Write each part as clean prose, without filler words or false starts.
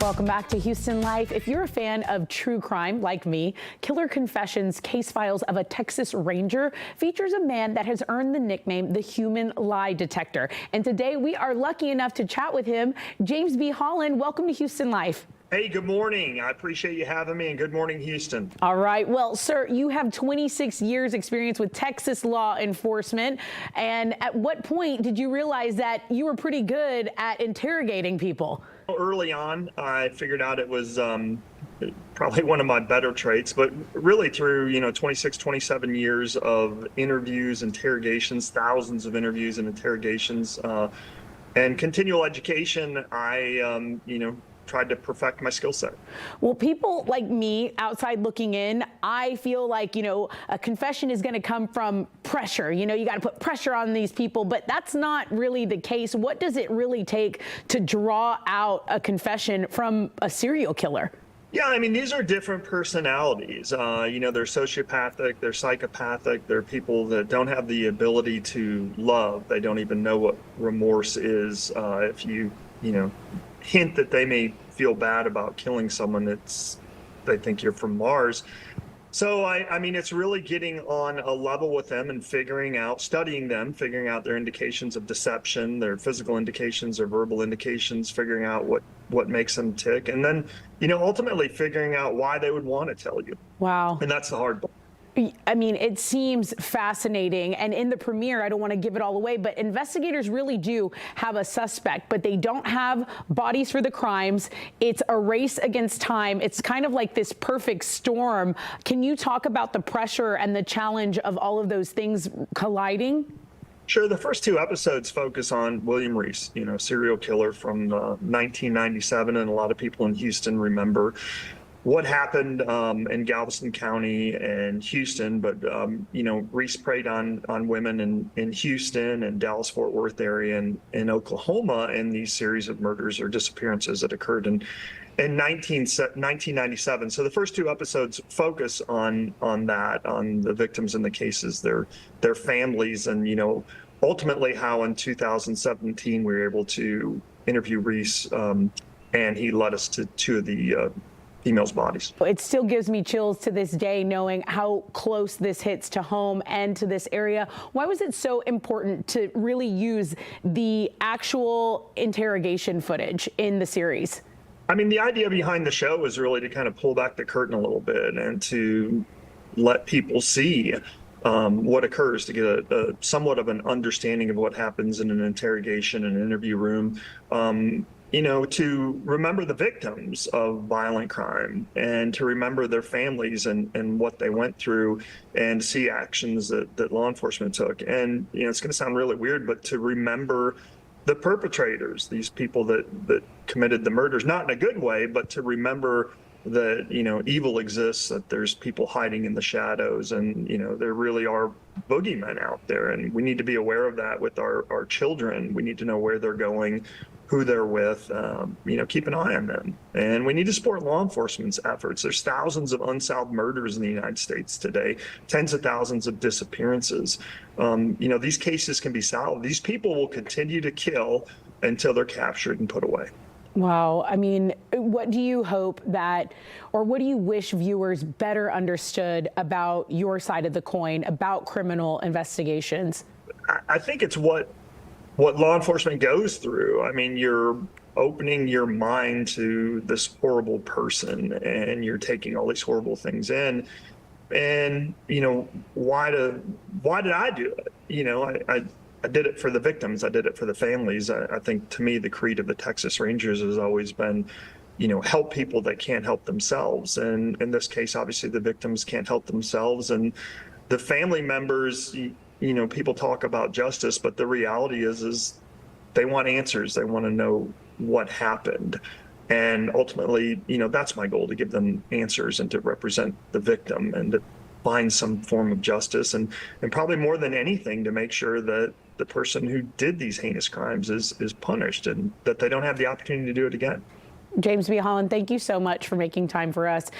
Welcome back to Houston Life. If you're a fan of true crime like me, Killer Confessions: Case Files of a Texas Ranger features a man that has earned the nickname the Human Lie Detector. And today we are lucky enough to chat with him. James B. Holland, welcome to Houston Life. Hey, good morning. I appreciate you having me, and good morning, Houston. All right. Well, sir, you have 26 years experience with Texas law enforcement. And at what point did you realize that you were pretty good at interrogating people? Early on, I figured out it was probably one of my better traits, but really through, 26, 27 years of interviews, interrogations, thousands of interviews and interrogations, and continual education, I, tried to perfect my skill set. Well, people like me outside looking in, I feel like, a confession is going to come from pressure. You got to put pressure on these people, but that's not really the case. What does it really take to draw out a confession from a serial killer? Yeah, I mean, these are different personalities. They're sociopathic, they're psychopathic, they're people that don't have the ability to love. They don't even know what remorse is. If you hint that they may feel bad about killing someone, they think you're from Mars. So I mean, it's really getting on a level with them and studying them, figuring out their indications of deception, their physical indications, their verbal indications, figuring out what makes them tick, and then ultimately figuring out why they would want to tell you. Wow. And that's the hard part. I mean, it seems fascinating. And in the premiere, I don't want to give it all away, but investigators really do have a suspect, but they don't have bodies for the crimes. It's a race against time. It's kind of like this perfect storm. Can you talk about the pressure and the challenge of all of those things colliding? Sure. The first two episodes focus on William Reese, serial killer from 1997, and a lot of people in Houston remember what happened in Galveston County and Houston, but Reese preyed on women in Houston and Dallas-Fort Worth area and in Oklahoma in these series of murders or disappearances that occurred in 1997. So the first two episodes focus on that, on the victims in the cases, their families, and ultimately how in 2017 we were able to interview Reese, and he led us to two of the females' bodies. It still gives me chills to this day knowing how close this hits to home and to this area. Why was it so important to really use the actual interrogation footage in the series? I mean, the idea behind the show was really to kind of pull back the curtain a little bit and to let people see what occurs, to get a somewhat of an understanding of what happens in an interrogation, an interview room. To remember the victims of violent crime and to remember their families and what they went through and see actions that law enforcement took. And, it's going to sound really weird, but to remember the perpetrators, these people that committed the murders, not in a good way, but to remember that, evil exists, that there's people hiding in the shadows, and, there really are boogeymen out there. And we need to be aware of that with our children. We need to know where they're going, who they're with, keep an eye on them. And we need to support law enforcement's efforts. There's thousands of unsolved murders in the United States today, tens of thousands of disappearances. These cases can be solved. These people will continue to kill until they're captured and put away. Wow. I mean, what do you hope or what do you wish viewers better understood about your side of the coin, about criminal investigations? I think it's what law enforcement goes through. I mean, you're opening your mind to this horrible person and you're taking all these horrible things in. And, why did I do it? I did it for the victims. I did it for the families. I think, to me, the creed of the Texas Rangers has always been, help people that can't help themselves. And in this case, obviously, the victims can't help themselves. And the family members, people talk about justice, but the reality is they want answers. They want to know what happened. And ultimately, that's my goal, to give them answers and to represent the victim and to find some form of justice. And probably more than anything, to make sure that the person who did these heinous crimes is punished and that they don't have the opportunity to do it again. James B. Holland, thank you so much for making time for us.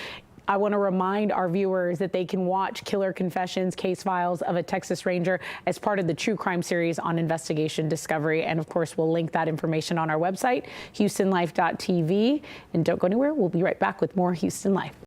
I want to remind our viewers that they can watch Killer Confessions, Case Files of a Texas Ranger as part of the True Crime series on Investigation Discovery. And of course, we'll link that information on our website, HoustonLife.tv. And don't go anywhere. We'll be right back with more Houston Life.